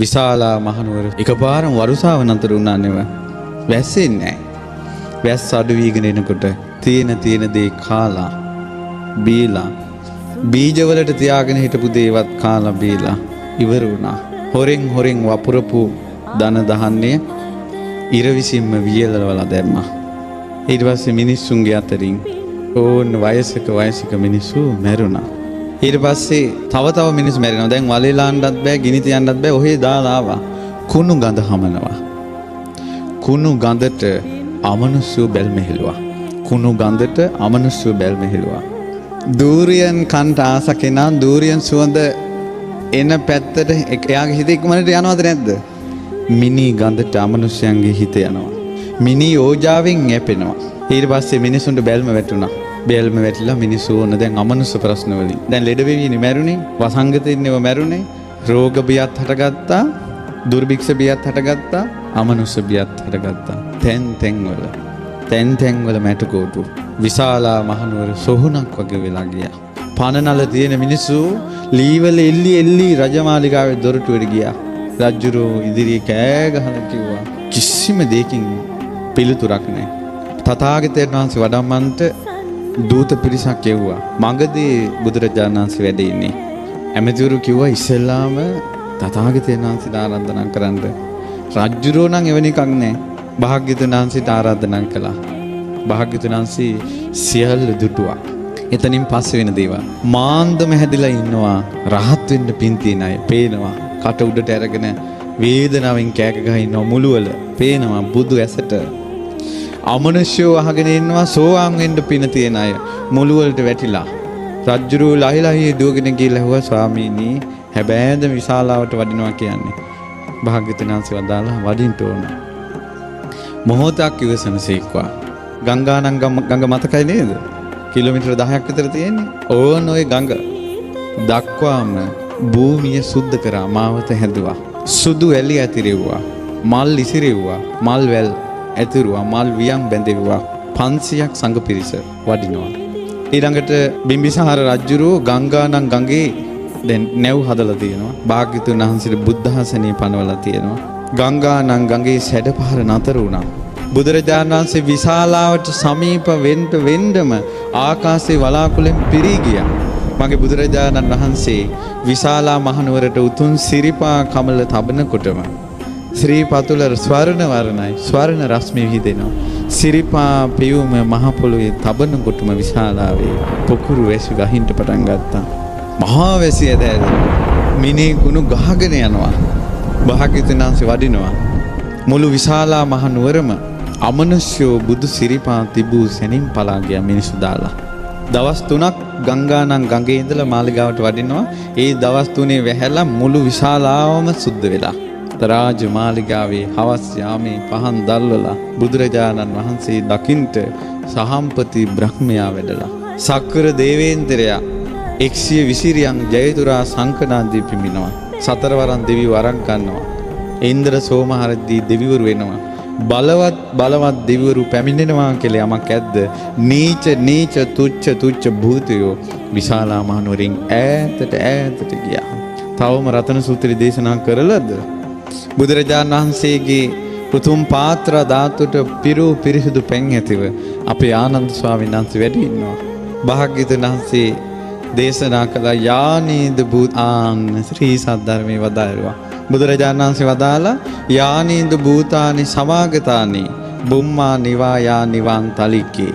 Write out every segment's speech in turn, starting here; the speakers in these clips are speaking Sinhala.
විශාලා මහනුවර එකපාරම වරුසාව නතර වුණා නෙව. වැස්සෙන්නේ නැහැ. වැස්ස අඩු වීගෙන එනකොට තියෙන දේ කාලා බීලා බීජවලට තියාගෙන හිටපු දේවත් කාලා බීලා ඉවර වුණා. හොරෙන් වපුරපු දන දහන්නේ ඉර විසින්ම වියලවලා දැම්මා. ඊට පස්සේ මිනිස්සුන්ගේ අතරින් ඕන වයසක මිනිස්සු මැරුණා. ඊට පස්සේ තව මිනිස්සු මැරෙනවා. දැන් වලේ ලාන්නත් බෑ, ගිනි තියන්නත් බෑ. ඔහේ දාලා ආවා. කුණු ගඳ හමනවා. කුණු ගඳට අමනුෂ්‍ය බැල්මෙහෙලුවා. කුණු ගඳට අමනුෂ්‍ය බැල්මෙහෙලුවා. දූරියන් කන්ට ආස කෙනා දූරියන් සුවඳ එන පැත්තට එයාගේ හිත ඉක්මනට යනවද නැද්ද? මිනි ගඳට අමනුෂ්‍යයන්ගේ හිත යනවා. මිනි ඕජාවෙන් යැපෙනවා. ඊට පස්සේ මිනිසුන්ට බැල්ම වැටුණා. බැල්ම වැටිලා මිනිස්සු ඕන දැන් අමනුෂ්‍ය ප්‍රශ්න වලින්. දැන් ලෙඩ වෙවිනේ මැරුණේ, වසංගතෙන්නේව මැරුණේ, රෝග බියත් හටගත්තා, දුර්භික්ෂ බියත් හටගත්තා, අමනුෂ්‍ය බියත් හටගත්තා. තැන් වල මැටකෝටු. විශාලා මහනුවර සොහුනක් වගේ වෙලා ගියා. පනනල තියෙන මිනිස්සු ලීවල එල්ලි රජමාලිගාවේ දොරටුවට ගියා. රජුරෝ ඉදිරියේ කෑ ගහලා කිව්වා කිසිම දෙයකින් පිළිතුරක් නැහැ. තථාගතයන් වහන්සේ වඩම්මන්ට දූත පිරිසක් එව්වා. මගදී බුදුරජාණන් වහන්සේ වැඩ ඉන්නේ. ඇමතිවරු කිව්වා ඉස්සෙල්ලාම තථාගතයන් වහන්සේට ආරාධනා කරන්න. රජුරෝ නම් එවැනි එකක් නැහැ. භාග්‍යවතුන් වහන්සේට ආරාධනා කළා. භාග්‍යවතුන් වහන්සේ සියල්ල දුටුවා. එතනින් පස්සේ වෙන දේවල්. මාන්දම හැදිලා ඉන්නවා. රහත් වෙන්න පින් තියෙන අය පේනවා. කට උඩට අරගෙන වේදනාවෙන් කෑක ගහ ඉන්නවා මුළුවල. පේනවා බුදු ඇසට. අමනුෂ්‍යව අහගෙන ඉන්නවා සෝවාන් වෙන්න පින තියෙන අය මුළුවලට වැටිලා. රජ්ජුරුව ලහිලහි දුවගෙන ගිහලා ඇහුවා ස්වාමීනි හැබෑද විශාලාවට වඩිනවා කියන්නේ. භාග්‍යවතුන් වහන්සේ වදාළා වඩින්න ඕන. මොහොතක් ඉවසනසේක්වා. ගංගා මතකයි නේද? කිලෝමීටර 10ක් විතර තියෙන්නේ. ඕන ඔය ගඟ දක්වාම භූමිය සුද්ධ කරා මාවත හැදුවා. සුදු ඇලි ඇතිරෙව්වා. මල් ඉසිරෙව්වා. මල් වැල් ඇතිරුවා. මල් වියන් බැඳෙව්වා. 500ක් සංඝ පිරිස වඩිනවා. ඊළඟට බිම්බිසාර රජුරෝ ගංගානම් ගඟේ දැන් නැව් හදලා තියෙනවා. භාග්‍යවතුන් වහන්සේට බුද්ධාසනිය පනවලා තියෙනවා. ගංගානම් ගඟේ සැඩපහර නතර වුණා. බුදුරජාණන් වහන්සේ විශාලාවට සමීප වෙන්නම ආකාශයේ වලාකුළෙන් පිරී ගියා. මගේ බුදුරජාණන් වහන්සේ විශාලා මහනුවරට උතුම් සිරිපා කමල තබනකොටම ශ්‍රී පතුල ස්වර්ණ වර්ණයි ස්වර්ණ රශ්මි විහිදෙනවා. සිරිපා පියුම මහ පොළොවේ තබනකොටම විශාලාවේ පොකුරු වැසි ගහින්න පටන් ගත්තා. මහා වැසිය දැල් මිනී කුණු ගහගෙන යනවා. භාග්‍යවතුන් වහන්සේ වඩිනවා. මුළු විශාලා මහනුවරම අමනුෂ්‍යෝ බුදු සිරිපා තිබූ සැනින් පලා ගියා මිනිස්සු දාලා. දවස් 3ක් ගංගානම් ගඟේ ඉඳලා මාලිගාවට වඩිනවා. ඒ දවස් 3 වැහැලා මුළු විශාලාවම සුද්ධ වෙලා. රාජ මාලිගාවේ හවස් යාමේ පහන් දැල්වලා බුදුරජාණන් වහන්සේ දකින්ට සහම්පති බ්‍රහ්මයා වැඩලා. සක්‍ර දේවේන්ද්‍රයා 120 රියන් ජයතුරා සංකනාදී පිඹිනවා. සතරවරන් දෙවියෝ අරන් ගන්නවා. ඉන්ද්‍ර සෝමහරදී දෙවිවරු වෙනවා. බලවත් දෙවිවරු පැමිණෙනවා කියලා යමක් ඇද්ද? නීච තුච්ච භූතයෝ විශාලා මහනුවරින් ඈතට ගියා. තවම රතන සූත්‍රය දේශනා කරලද? බුදුරජාණන් වහන්සේගේ උතුම් පාත්‍ර ධාතුට පිරිසිදු පෙන් ඇතිව අපේ ආනන්ද ස්වාමීන් වහන්සේ වැඩ ඉන්නවා. භාග්‍යවතුන් වහන්සේ දේශනා කළ යානීද භූතාන් ශ්‍රී සද්ධර්මයේ වදාළා. බුදුරජාණන් වහන්සේ වදාලා යානීද භූතානි සමාගතානි බුම්මා නිවායා නිවන් තලිකේ.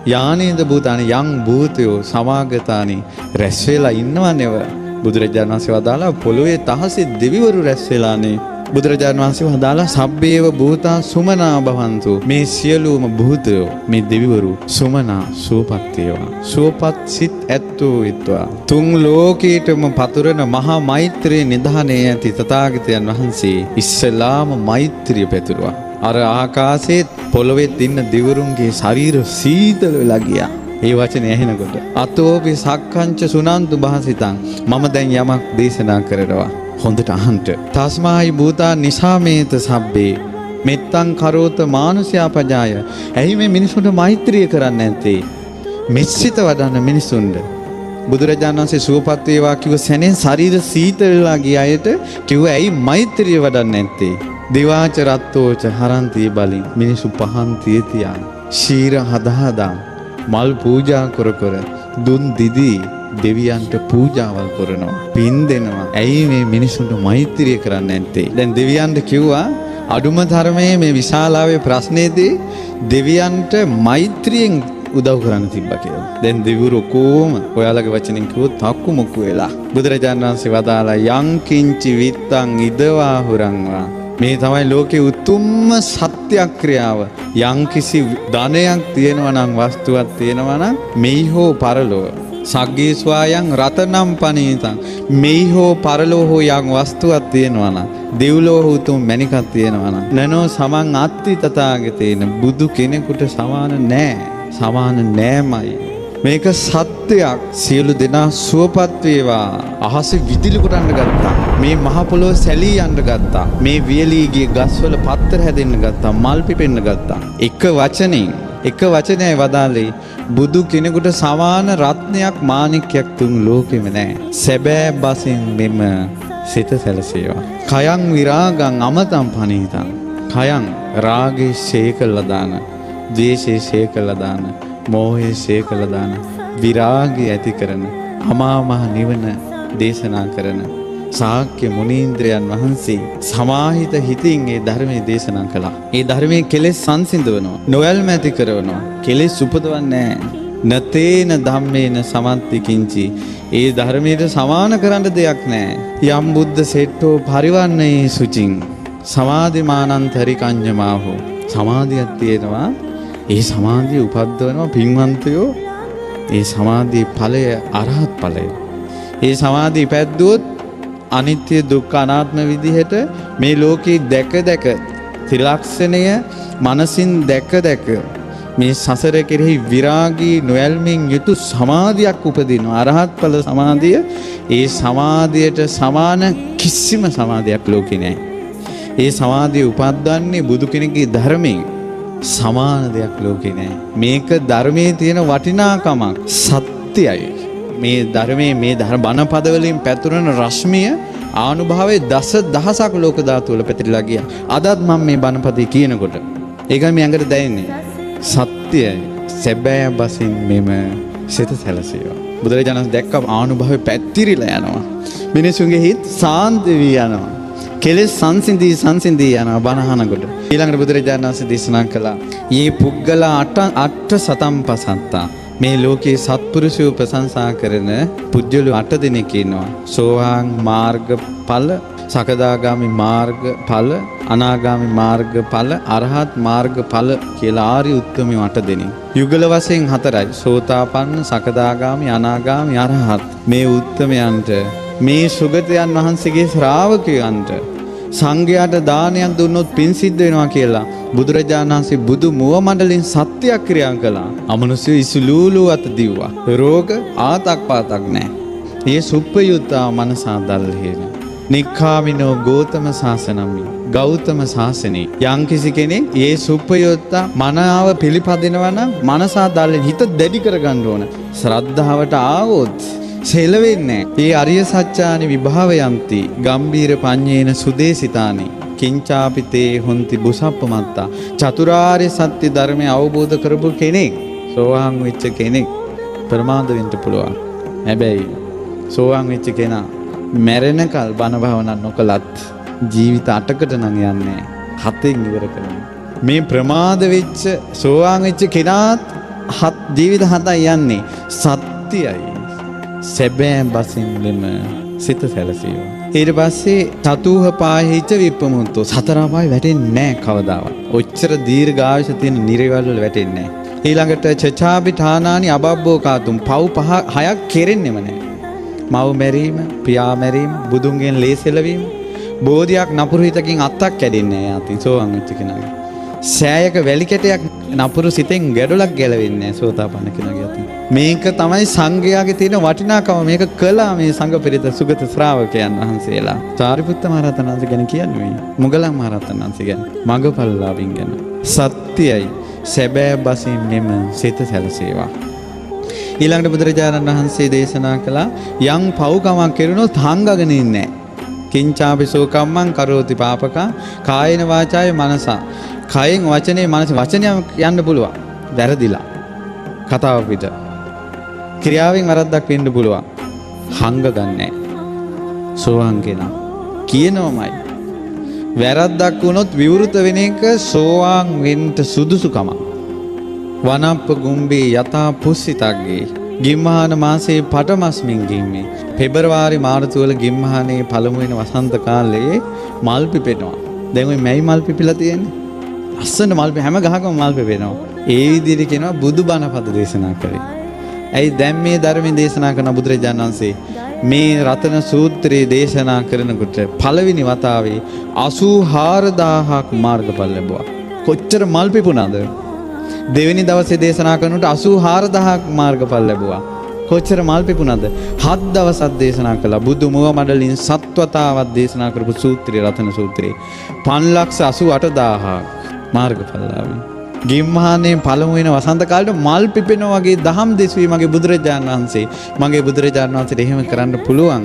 යානීද භූතානි යං භූතයෝ සමාගතානි රැස් වෙලා ඉන්නවනේව. බුදුරජාණන් වහන්සේ වදාලා පොළොවේ තහසේ දෙවිවරු රැස් වෙලානේ. බුදුරජාණන් වහන්සේ වදාලා සබ්බේව භූතා සුමනා භවන්තු. මේ සියලුම භූතයෝ මේ දෙවිවරු සුමනා සුවපත් වේවා. සුවපත් සිත් ඇත්තෝ විත්වා. තුන් ලෝකීටම පතුරන මහා මෛත්‍රී නිධානයේ ඇති තථාගතයන් වහන්සේ ඉස්සලාම මෛත්‍රිය පැතුරුවා. අර ආකාශයේ පොළොවේ ඉන්න දෙවිවරුන්ගේ ශරීර සීතල වෙලා ගියා. ඒ වචනේ ඇහෙනකොට අතෝපි සක්කංච සුනන්තු භාසිතං මම දැන් යමක් දේශනා කරනවා. හොඳට අහන්න. තස්මායි භූතා නිසාමේත සබ්බේ මෙත්තං කරෝත මානුෂයා පජාය. ඇයි මේ මිනිසුන්ට මෛත්‍රිය කරන්නේ නැත්තේ? මෙසිත වඩන මිනිසුන්ට බුදුරජාණන් වහන්සේ සුවපත් වේවා කිව්ව සැනෙන් ශරීර සීතල වෙලා ගිය අයට කිව්ව ඇයි මෛත්‍රිය වඩන්නේ නැත්තේ? දිවාච රත්තෝච හරන්ති බලින් මිනිසු පහන් තියතියා ශීර හදා මල් පූජා කර කර දුන් දිදී දෙවියන්ට පූජාවල් කරනවා පින් දෙනවා. ඇයි මේ මිනිසුන්ට මෛත්‍රිය කරන්නේ නැත්තේ? දැන් දෙවියන්ට කිව්වා අඩුම තරමේ මේ විශාලාවේ ප්‍රශ්නේදී දෙවියන්ට මෛත්‍රියෙන් උදව් කරන්න තිබ්බා කියලා. දැන් දෙවිවරු කොහොම ඔයාලගේ වචනෙන් කිව්වොත් තක්කු මුක්කු වෙලා. බුදුරජාණන් වහන්සේ වදාලා යං කිංචි විත්තං ඉදවා හුරංවා. මේ තමයි ලෝකේ උතුම්ම සත්‍යක්‍රියාව. යම් කිසි ධනයක් තියෙනවා නම් වස්තුවක් තියෙනවා නම් මෙහි හෝ පරලොව සග්ගේ ස්වායන් රතනම් පනීතං මෙහි හෝ පරලොව හෝ යම් වස්තුවක් තියෙනවා නම් දෙව්ලොව උතුම් මණිකක් තියෙනවා නම් නනෝ සමන් අත්ති තථාගතේන බුදු කෙනෙකුට සමාන නෑ. සමාන නෑමයි. මේක සත්‍යයක්. සියලු දෙනා සුවපත් වේවා. අහස විදුලි කොටන්න ගත්තා. මේ මහ පොළොව සැලී යන්න ගත්තා. මේ වියලීගේ ගස්වල පත්තර හැදෙන්න ගත්තා. මල් පිපෙන්න ගත්තා. එක වචනයයි වදාළේ බුදු කෙනෙකුට සමාන රත්නයක් මාණික්යක් තුන් ලෝකෙම නැහැ. සැබෑ බසින් මෙම සිත සැලසේවා. කයං විරාගං අමතං පනීතං. කයං රාගේ ශේකලා දාන, ද්වේෂේ ශේකලා දාන, මෝහේ ශේකලා දාන, විරාගය ඇති කරන අමා මහ නිවන දේශනා කරන ශාක්‍ය මුනීන්ද්‍රයන් වහන්සේ සමාහිත හිතින් ඒ ධර්මයේ දේශනා කළා. ඒ ධර්මයේ කෙලෙස් සංසිඳවනවා, නොයල්ම ඇති කරනවා, කෙලෙස් උපදවන්නේ නැහැ. නතේන ධම්මේන සමන්ති කිංචි. ඒ ධර්මයට සමාන කරන්න දෙයක් නැහැ. යම් බුද්ධ සෙට්ටෝ පරිවන්නේ සුචින් සමාධිමානන්තරි කඤ්ඤමාහෝ. සමාධියක් තියෙනවා. ඒ සමාධිය උපද්දවනවා පින්වන්තයෝ. ඒ සමාධියේ ඵලය අරහත් ඵලය. ඒ සමාධිය පැද්දුවොත් අනිත්‍ය දුක්ඛ අනාත්ම විදිහට මේ ලෝකේ දැක ත්‍රිලක්ෂණය මනසින් දැක මේ සසර කෙරෙහි විරාගී නොයල්මින් යුතු සමාධියක් උපදිනවා. අරහත් ඵල සමාධිය. ඒ සමාධියට සමාන කිසිම සමාධියක් ලෝකේ නැහැ. ඒ සමාධිය උපද්දන්නේ බුදු කෙනෙකුගේ ධර්මයෙන්. සමාන දෙයක් ලෝකේ නැහැ. මේක ධර්මයේ තියෙන වටිනාකමක් සත්‍යයි. මේ ධර්මයේ මේ බණ පද වලින් පැතුරන රශ්මිය ආනුභාවයේ දහසක් ලෝක ධාතු වල පැතිරලා ගියා. අදත් මම මේ බණ පදේ කියනකොට ඒකයි මේ ඇඟට දැනෙන්නේ. සත්‍යයි. සැබෑ බසින් මෙම සිත සැලසේවා. බුදුරජාණන් දැක්ක ආනුභාවයේ පැතිරිලා යනවා. මිනිසුන්ගේ හිත සාන්ත වී යනවා. කෙලෙස් සංසිඳී යනවා බණ අහනකොට. ඊළඟට බුදුරජාණන් වහන්සේ දේශනා කළා "යේ පුද්ගල අට සතම්පසත්තා." මේ ලෝකේ සත්පුරුෂයෝ ප්‍රශංසා කරන පුජ්‍යලු 8 දෙනෙක් ඉන්නවා. සෝවාන් මාර්ගඵල, සකදාගාමි මාර්ගඵල, අනාගාමි මාර්ගඵල, අරහත් මාර්ගඵල කියලා ආර්ය උත්තමයෝ 8 දෙනෙක්. යුගල වශයෙන් 4යි. සෝතාපන්න, සකදාගාමි, අනාගාමි, අරහත්. මේ උත්තමයන්ට මේ සුගතයන් වහන්සේගේ ශ්‍රාවකයන්ට සංඝයාට දානයක් දුන්නොත් පින් සිද්ධ වෙනවා කියලා බුදුරජාණන් වහන්සේ බුදු මුව මණ්ඩලෙන් සත්‍යක්‍රියා කළා. අමනුෂ්‍ය ඉසුලූලු අත දිව්වා. රෝග ආතක් පාතක් නැහැ. මේ සුප්පයුත්තා මනසා දල්හේන. නික්ඛාමිනෝ ගෝතම ශාසනම්මි. ගෞතම ශාසනේ යම් කිසි කෙනෙක් මේ සුප්පයුත්තා මනාව පිළිපදිනවා නම් මනසා දල්ලෙන් හිත දැඩි කරගන්න ඕන. ශ්‍රද්ධාවට ආවොත් සෙලවෙන්නේ. ඒ අරිය සත්‍යානි විභාවයන්ති ගම්බීර පඤ්ඤේන සුදේසිතානි කිංචාපිතේ හොන්ති බුසප්පමත්තා. චතුරාර්ය සත්‍ය ධර්මය අවබෝධ කරපු කෙනෙක්, සෝවාන් වෙච්ච කෙනෙක් ප්‍රමාද වෙන්න පුළුවන්. හැබැයි සෝවාන් වෙච්ච කෙනා මැරෙනකල් බණ භාවනා නොකලත් ජීවිත 8කට නම් යන්නේ 7න් ඉවර කරනවා. මේ ප්‍රමාද වෙච්ච සෝවාන් වෙච්ච කෙනාත් ජීවිත 7යි යන්නේ. සත්‍යයි. සැබෑ බසින් මෙම සිත සැලසීම. ඊට පස්සේ චතුහ පාහිච්ච විප්පමුත්තෝ. සතර අපාය වැටෙන්නේ නැහැ කවදාවත්. ඔච්චර දීර්ඝායුෂ තියෙන නිරේවල් වල වැටෙන්නේ නැහැ. ඊළඟට චචාපි ඨානානි අබබ්බෝ කාතුම්. පව් 6ක් කෙරෙන්නෙම නැහැ. මව් මැරීම, පියා මැරීම, බුදුන්ගෙන් ලේසෙලවීම, බෝධියක් නපුරු හිතකින් අත්තක් කැඩෙන්නේ නැහැ. අතින් සෝවන් වෙච්ච කෙනාගේ. සෑයක වැලි කැටයක් නපුරු සිතෙන් ගැඩොලක් ගැලවෙන්නේ නැහැ සෝතාපන්න කෙනාගේ අතින්. මේක තමයි සංඝයාගේ තියෙන වටිනාකම. මේක කළා මේ සංඝ පෙරිත සුගත ශ්‍රාවකයන් වහන්සේලා. සාරිපුත්ත මහ රහතන් වහන්සේ ගැන කියන්නේ මොගලන් මහ රහතන් වහන්සේ ගැන, මගපල්ලාවින් ගැන. සත්‍යයි. සැබෑ බසින් මෙම සිත සැලසේවා. ඊළඟට බුදුරජාණන් වහන්සේ දේශනා කළා යම් පව්කමක් කෙරුණොත් හංගගෙන ඉන්නේ නැහැ. කිංචාපිසෝ කම්මං කරෝති පාපකා කායේන වාචාය මනසා. කයෙන් වචනේ මනස වචනයක් යන්න පුළුවන්. වැරදිලා. කතාව පිට. ක්‍රියාවෙන් වරද්දක් වෙන්න පුළුවන්. හංග ගන්නෑ. සෝවාන් කෙනා කියනවමයි. වැරද්දක් වුණොත් විවෘත වෙන එක සෝවාන් වෙන්න සුදුසුකම. වනප්ප ගුම්බේ යතා පුස්සිතග්ගේ ගිම්හාන මාසයේ පටමස්මින් ගිම්මේ පෙබරවාරි මාර්තු වල ගිම්හානේ පළමු වෙන වසන්ත කාලේ මල් පිපෙනවා. දැන් ওই මැයි මල් පිපිලා තියෙන්නේ. අස්සන මල් හැම ගහකම මල් පිපෙනවා. ඒ විදිහට කියනවා බුදුබණ පද දේශනා කරේ. ඇයි දැන් මේ ධර්මයේ දේශනා කරන බුදුරජාණන් වහන්සේ මේ රතන සූත්‍රයේ දේශනා කරනකොට පළවෙනි වතාවේ 84000ක් මාර්ගඵල ලැබුවා. කොච්චර මල් පිපුණාද? දෙවෙනි දවසේ දේශනා කරනකොට 84000ක් මාර්ගඵල ලැබුවා. කොච්චර මල් පිපුණාද? 7 දවසක් දේශනා කළා. බුදු මුව මඩලින් සත්වතාවක් දේශනා කරපු සූත්‍රය රතන සූත්‍රේ 588000ක් මාර්ගඵල ආවේ. ගිම්හානේ පළමු වෙන වසන්ත කාලේ මල් පිපෙනවා වගේ දහම් දෙසුවේ මගේ බුදුරජාණන් වහන්සේ. මගේ බුදුරජාණන් වහන්සේට එහෙම කරන්න පුළුවන්.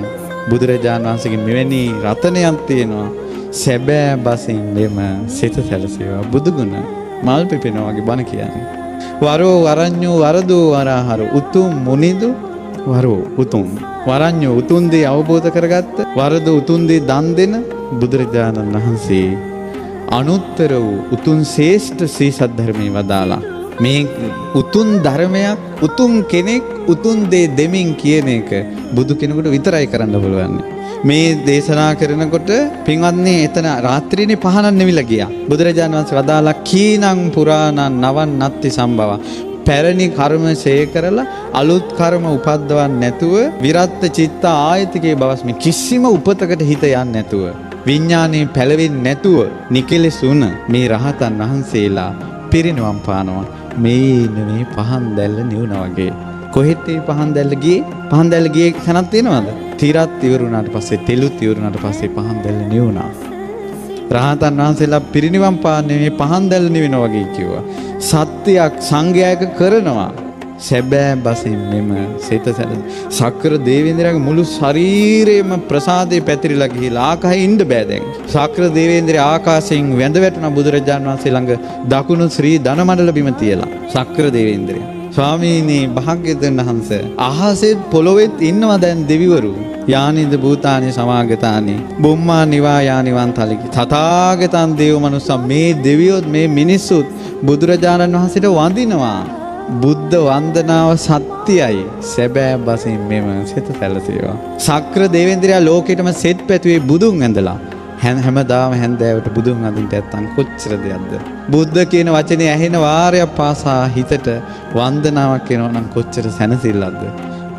බුදුරජාණන් වහන්සේගේ මෙවැනි රතනයක් තියෙනවා. සැබෑ බසින් මෙම සිත සැලසේවා. බුදුගුණ මල් පිපෙනවා වගේ බණ කියන්නේ. වරෝ වරඤ්ඤෝ වරදෝ වරහර උතුම් මුනිදු වරෝ උතුම් වරඤ්ඤෝ උතුම් දේ අවබෝධ කරගත්ත වරදෝ උතුම් දේ දන් දෙන බුදුරජාණන් වහන්සේ අනුත්තර වූ උතුම් ශ්‍රේෂ්ඨ ශ්‍රී සද්ධර්මයේ වදාලා මේ උතුම් ධර්මයක් උතුම් කෙනෙක් උතුම් දේ දෙමින් කියන එක බුදු කෙනෙකුට විතරයි කරන්න පුළුවන්. මේ දේශනා කරනකොට පින්වත්නි එතන රාත්‍රියේ පහනක් නෙවිලා ගියා. බුදුරජාණන් වහන්සේ වදාලා කීනං පුරාණං නවන් නත්ති සම්භව. පැරණි කර්ම ඡේ කරලා අලුත් කර්ම උපද්දවන්න නැතුව විරත් චිත්ත ආයතිකේ බවස්මි කිසිම උපතකට හිත යන්නේ නැතුව විඥානේ පැලවෙන්නේ නැතුව නිකලෙසුන මේ රහතන් වහන්සේලා පිරිනවම් පානවා. මේ පහන් දැල්ල නිවුණා වගේ. කොහෙට මේ පහන් දැල්ල ගියේ? පහන් දැල්ල ගියේ තැනක් තියෙනවද? තිරත් ඉවරුණාට පස්සේ තෙලුත් ඉවරුණාට පස්සේ පහන් දැල්ල නිවුණා. රහතන් වහන්සේලා පිරිනිවන් පාන්නේ මේ පහන් දැල්ල නිවෙනවා වගේ කිව්වා. සත්‍යයක් සංඝයායක කරනවා. සැබෑ බසින් මෙම සිත සක්‍ර දේවේන්ද්‍රයාගේ මුළු ශරීරයම ප්‍රසාදේ පැතිරිලා ගිහිලා ආකාශයේ ඉන්න බෑ දැන්. සක්‍ර දේවේන්ද්‍රයා ආකාශයෙන් වැඳ වැටුණා බුදුරජාණන් වහන්සේ ළඟ දකුණු ශ්‍රී ධනමණ්ඩල බිම තියලා. සක්‍ර දේවේන්ද්‍රයා ස්වාමීනි භාග්‍යවතුන් වහන්සේ අහසේ පොළොවෙත් ඉන්නවා දැන් දෙවිවරු. යානිද භූතානි සමාගතානි බුම්මා නිවා යානි වන්තලිකි තථාගතං දේව මනුස්සා මේ දෙවියොත් මේ මිනිස්සුත් බුදුරජාණන් වහන්සේට වඳිනවා. බුද්ධ වන්දනාව සත්‍යයි. සැබෑ බසින් මෙම සිත සැලසේවා. සක්‍ර දේවේන්ද්‍රයා ලෝකෙටම සෙත් පැතුවේ බුදුන් ඇඳලා. හැමදාම හැන්දෑවට බුදුන් අඳින්න නැත්තම් කොච්චර දෙයක්ද? බුද්ධ කියන වචනේ ඇහෙන වාරයක් පාසා හිතට වන්දනාවක් එනවා නම් කොච්චර සැනසෙල්ලක්ද?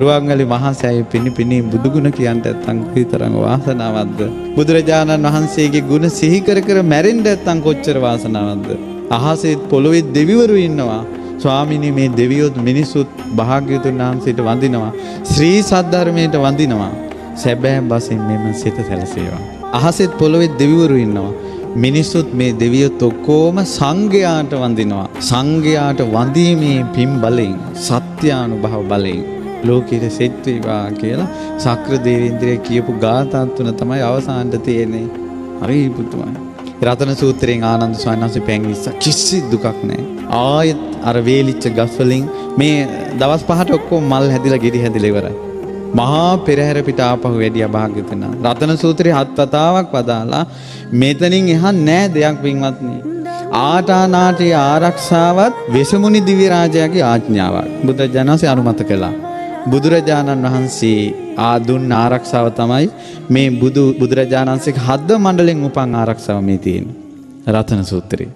රුවන්වැලි මහා සෑයේ පිණි බුදුගුණ කියන්න නැත්තම් කොයිතරම් වාසනාවක්ද? බුදුරජාණන් වහන්සේගේ ගුණ සිහි කර කර මැරෙන්න නැත්තම් කොච්චර වාසනාවක්ද? අහසේ පොළොවේ දෙවිවරු ඉන්නවා. ස්වාමිනී මේ දෙවියොත් මිනිසුත් භාග්‍යවතුන් වහන්සේට වඳිනවා. ශ්‍රී සද්ධර්මයට වඳිනවා. සැබෑ බසින් මෙම සිත සැලසේවා. අහසෙත් පොළොවේ දෙවිවරු ඉන්නවා. මිනිසුත් මේ දෙවියොත් ඔක්කොම සංඝයාට වඳිනවා. සංඝයාට වඳීමේ පින් බලෙන් සත්‍යානුභව බලෙන් ලෝකෙට සෙත් වේවා කියලා සක්‍ර දේවේන්ද්‍රය කියපු ගාථා තුන තමයි අවසානට තියෙන්නේ. හරි පුදුමයි. රතන සූත්‍රයෙන් ආනන්ද ස්වාමීන් වහන්සේ පැංගිස්ස කිසි දුකක් නැහැ. ආයෙත් අර වේලිච්ච ගස් වලින් මේ දවස් 5ට ඔක්කොම මල් හැදිලා ගෙඩි හැදිලා ඉවරයි. මහා පෙරහැර පිට ආපහු වැඩියා භාග්‍යවතුන්. රතන සූත්‍රයේ 7 වතාවක් වදාලා මෙතනින් එහා නෑ දෙයක් පින්වත්නි. ආටානාටි ආරක්ෂාවත් වෙසමුනි දිව්‍ය රාජයාගේ ආඥාවක් බුදුරජාණන් වහන්සේ අනුමත කළා. බුදුරජාණන් වහන්සේ දුන්න ආරක්ෂාව තමයි මේ බුදුරජාණන් වහන්සේගේ හද මණ්ඩලෙන් උපන් ආරක්ෂාව මේ තියෙන රතන සූත්‍රේ.